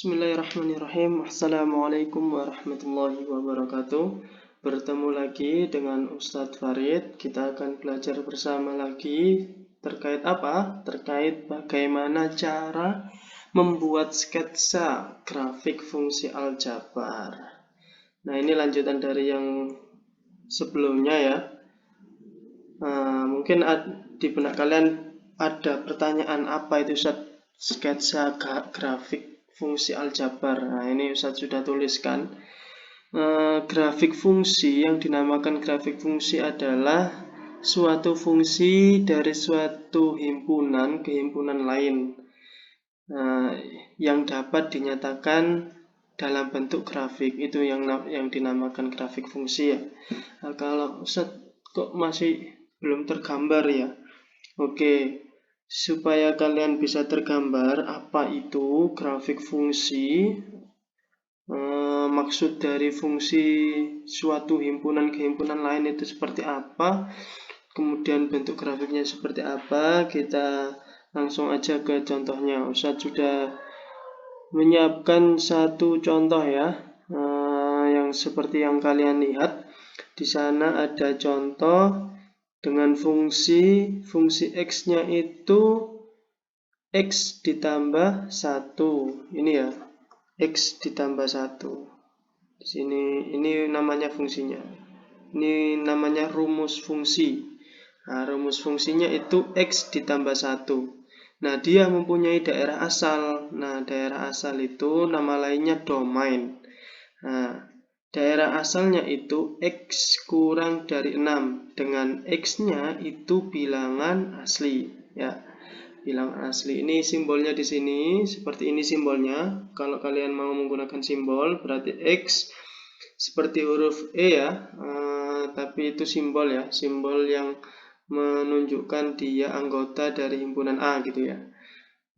Bismillahirrahmanirrahim. Assalamualaikum warahmatullahi wabarakatuh. Bertemu lagi dengan Ustadz Farid. Kita akan belajar bersama lagi terkait apa? Terkait bagaimana cara membuat sketsa grafik fungsi aljabar. Nah, ini lanjutan dari yang sebelumnya ya. Mungkin di benak kalian ada pertanyaan, apa itu Ustadz sketsa grafik fungsi aljabar? Nah, ini Ustadz sudah tuliskan. Grafik fungsi, yang dinamakan grafik fungsi adalah suatu fungsi dari suatu himpunan ke himpunan lain yang dapat dinyatakan dalam bentuk grafik. Itu yang dinamakan grafik fungsi ya. Nah, kalau Ustadz kok masih belum tergambar ya? Oke, supaya kalian bisa tergambar apa itu grafik fungsi, maksud dari fungsi suatu himpunan ke himpunan lain itu seperti apa, kemudian bentuk grafiknya seperti apa, kita langsung aja ke contohnya. Ustadz sudah menyiapkan satu contoh ya, yang seperti yang kalian lihat. Di sana ada contoh dengan fungsi x-nya itu x ditambah 1. Ini ya, x ditambah 1. Di sini ini namanya fungsinya. Ini namanya rumus fungsi. Nah, rumus fungsinya itu x ditambah 1. Nah, dia mempunyai daerah asal. Nah, daerah asal itu nama lainnya domain. Nah, daerah asalnya itu x kurang dari 6, dengan x-nya itu bilangan asli ya. Bilangan asli. Ini simbolnya di sini, seperti ini simbolnya. Kalau kalian mau menggunakan simbol, berarti x seperti huruf E ya, tapi itu simbol ya, simbol yang menunjukkan dia anggota dari himpunan A gitu ya.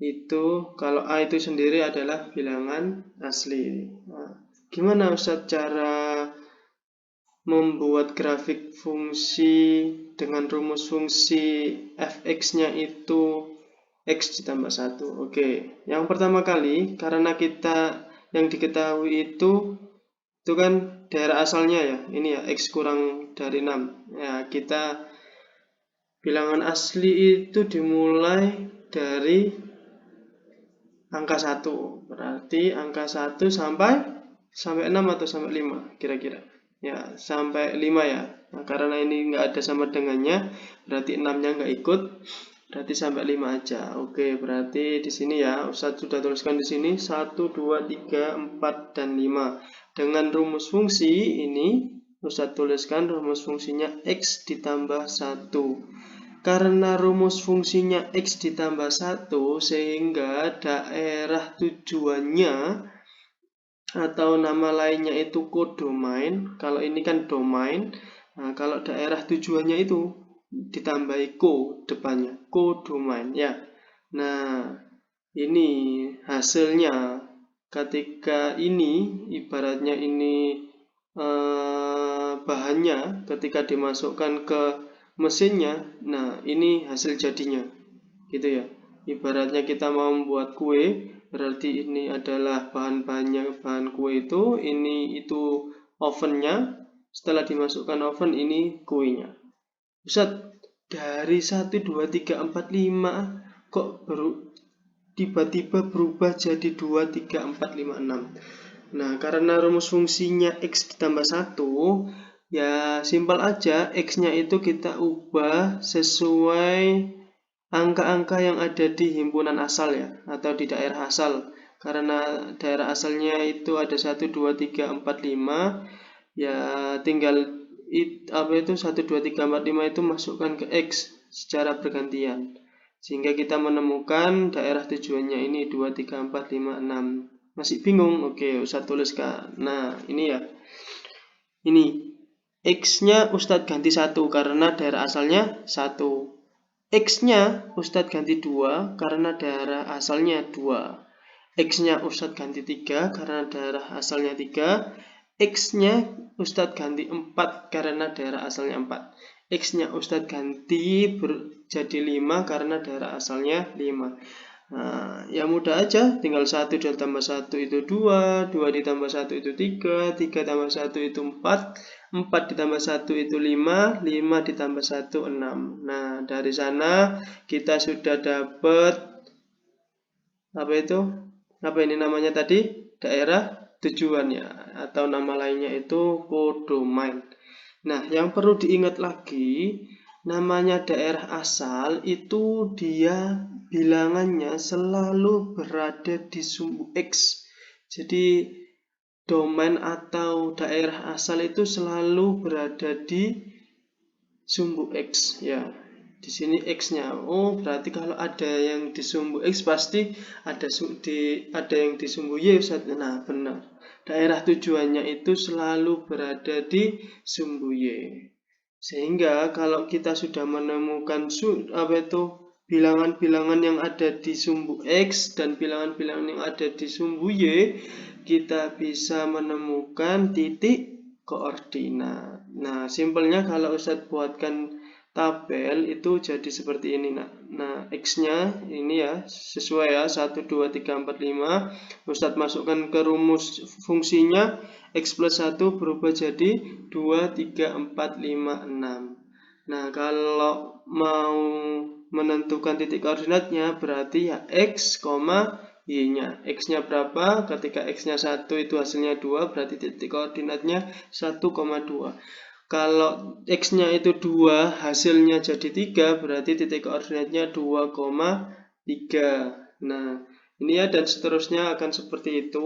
Itu kalau A itu sendiri adalah bilangan asli. Nah, gimana Ustadz cara membuat grafik fungsi dengan rumus fungsi fx-nya itu x ditambah 1? Oke, yang pertama kali, karena kita yang diketahui itu kan daerah asalnya ya, ini ya, x kurang dari 6. Ya, kita bilangan asli itu dimulai dari angka 1. Berarti angka 1 sampai 6 atau sampai 5 kira-kira. Ya, sampai 5 ya. Nah, karena ini nggak ada sama dengannya, berarti 6-nya nggak ikut. Berarti sampai 5 aja. Oke, berarti di sini ya, Ustadz sudah tuliskan di sini 1, 2, 3, 4, dan 5. Dengan rumus fungsi ini, Ustadz tuliskan rumus fungsinya x ditambah 1. Karena rumus fungsinya x ditambah 1, sehingga daerah tujuannya atau nama lainnya itu kodomain. Kalau ini kan domain. Nah, kalau daerah tujuannya itu ditambahi ko depannya, kodomain ya. Nah, ini hasilnya ketika ini, ibaratnya ini bahannya ketika dimasukkan ke mesinnya. Nah, ini hasil jadinya gitu ya. Ibaratnya kita mau membuat kue, berarti ini adalah bahan-bahannya, bahan kue itu, ini itu ovennya. Setelah dimasukkan oven, ini kuenya. Ustadz, dari 1, 2, 3, 4, 5 kok tiba-tiba berubah jadi 2, 3, 4, 5, 6. Nah, karena rumus fungsinya x ditambah 1, ya simpel aja, x-nya itu kita ubah sesuai angka-angka yang ada di himpunan asal ya, atau di daerah asal. Karena daerah asalnya itu ada 1, 2, 3, 4, 5, ya tinggal 1, 2, 3, 4, 5 itu masukkan ke x secara bergantian, sehingga kita menemukan daerah tujuannya ini 2, 3, 4, 5, 6. Masih bingung? Oke, Ustadz tuliskan. Nah, ini ya. Ini x-nya Ustadz ganti 1 karena daerah asalnya 1. X-nya Ustadz ganti 2 karena daerah asalnya 2. X-nya Ustadz ganti 3 karena daerah asalnya 3. X-nya Ustadz ganti 4 karena daerah asalnya 4. X-nya Ustadz ganti jadi 5 karena daerah asalnya 5. Nah, ya mudah aja, tinggal 1 ditambah 1 itu 2, 2 ditambah 1 itu 3, 3 tambah 1 itu 4, 4 ditambah 1 itu 5, 5 ditambah 1 6. Nah, dari sana kita sudah dapat apa itu? Apa ini namanya tadi? Daerah tujuannya atau nama lainnya itu kodomain. Nah, yang perlu diingat lagi, namanya daerah asal itu dia bilangannya selalu berada di sumbu X. Jadi domain atau daerah asal itu selalu berada di sumbu X ya. Di sini X-nya. Oh, berarti kalau ada yang di sumbu X pasti ada yang di sumbu Y, Ustaz. Nah, benar. Daerah tujuannya itu selalu berada di sumbu Y. Sehingga kalau kita sudah menemukan bilangan-bilangan yang ada di sumbu X dan bilangan-bilangan yang ada di sumbu Y, kita bisa menemukan titik koordinat. Nah, simpelnya kalau Ustadz buatkan tabel itu jadi seperti ini. Nah, X-nya ini ya, sesuai ya, 1, 2, 3, 4, 5. Ustadz masukkan ke rumus fungsinya, X plus 1 berubah jadi 2, 3, 4, 5, 6. Nah, kalau mau menentukan titik koordinatnya, berarti ya X, Y-nya. X-nya berapa? Ketika X-nya 1 itu hasilnya 2, berarti titik koordinatnya 1,2. Kalau X-nya itu 2, hasilnya jadi 3, berarti titik koordinatnya 2,3. Nah, ini ya, dan seterusnya akan seperti itu.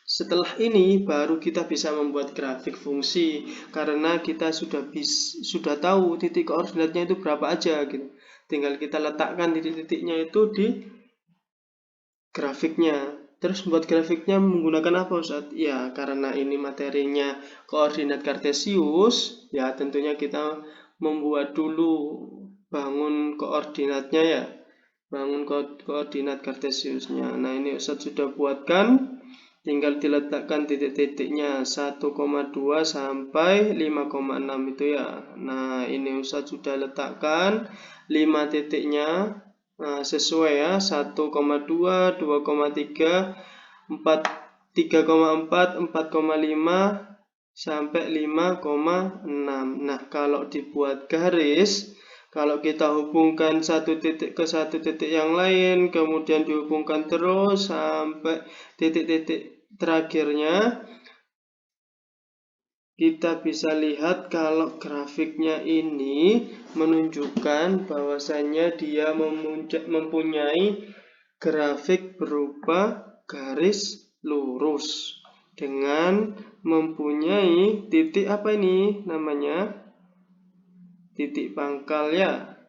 Setelah ini baru kita bisa membuat grafik fungsi, karena kita sudah tahu titik koordinatnya itu berapa aja gitu. Tinggal kita letakkan titik-titiknya itu di grafiknya. Terus buat grafiknya menggunakan apa, Ustaz? Ya, karena ini materinya koordinat kartesius, ya tentunya kita membuat dulu bangun koordinatnya ya. Bangun koordinat kartesiusnya. Nah, ini Ustaz sudah buatkan. Tinggal diletakkan titik-titiknya 1,2 sampai 5,6 itu ya. Nah, ini Ustaz sudah letakkan 5 titiknya. Nah, sesuai ya, 1,2, 2,3, 3,4, 4,5 sampai 5,6. Nah, kalau dibuat garis, kalau kita hubungkan satu titik ke satu titik yang lain, kemudian dihubungkan terus sampai titik-titik terakhirnya, kita bisa lihat kalau grafiknya ini menunjukkan bahwasannya dia mempunyai grafik berupa garis lurus dengan mempunyai titik apa ini namanya? Titik pangkal ya.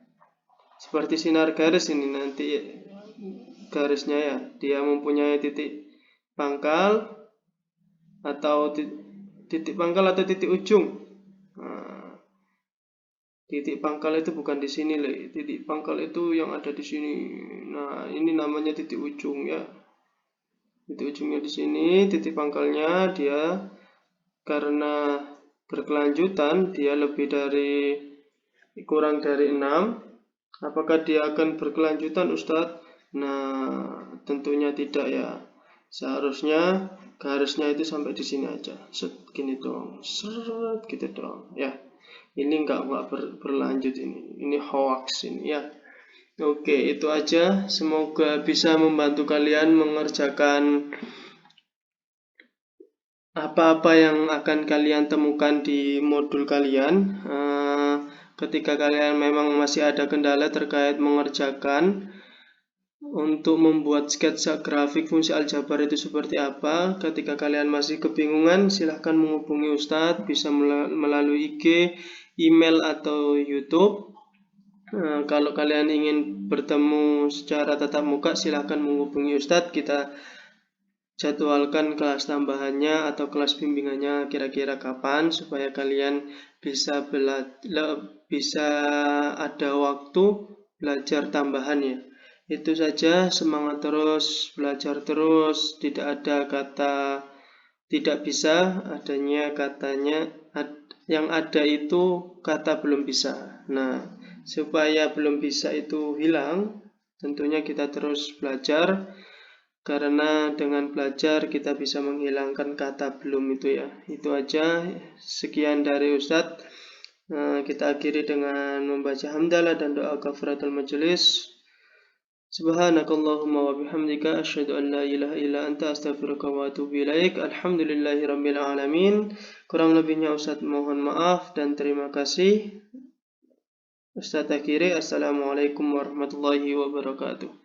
Seperti sinar garis ini nanti garisnya ya. Dia mempunyai titik pangkal atau titik pangkal atau titik ujung. Nah, titik pangkal itu bukan di sini, titik pangkal itu yang ada di sini. Nah, ini namanya titik ujung ya. Titik ujungnya di sini, titik pangkalnya dia karena berkelanjutan, dia kurang dari 6. Apakah dia akan berkelanjutan, Ustadz? Nah, tentunya tidak ya. Seharusnya garisnya itu sampai di sini aja, gini dong, seret gitu dong ya. Ini enggak berlanjut, ini hoax ini ya. Oke, itu aja, semoga bisa membantu kalian mengerjakan apa-apa yang akan kalian temukan di modul kalian. Ketika kalian memang masih ada kendala terkait mengerjakan untuk membuat sketsa grafik fungsi aljabar itu seperti apa, ketika kalian masih kebingungan, silahkan menghubungi Ustadz, bisa melalui IG, email, atau YouTube. Kalau kalian ingin bertemu secara tatap muka, silahkan menghubungi Ustadz, kita jadwalkan kelas tambahannya atau kelas bimbingannya kira-kira kapan, supaya kalian bisa ada waktu belajar tambahannya. Itu saja, semangat terus, belajar terus, tidak ada kata tidak bisa, adanya katanya yang ada itu kata belum bisa. Nah, supaya belum bisa itu hilang, tentunya kita terus belajar, karena dengan belajar kita bisa menghilangkan kata belum itu ya. Itu aja, sekian dari Ustadz. Kita akhiri dengan membaca hamdalah dan doa kafaratul majelis. Subhanakallahumma wa bihamdika asyhadu an la ilaha illa anta astaghfiruka wa atubu ilaik. Alhamdulillahirabbil alamin. Kurang lebihnya Ustaz mohon maaf dan terima kasih. Ustaz akhiri, assalamualaikum warahmatullahi wabarakatuh.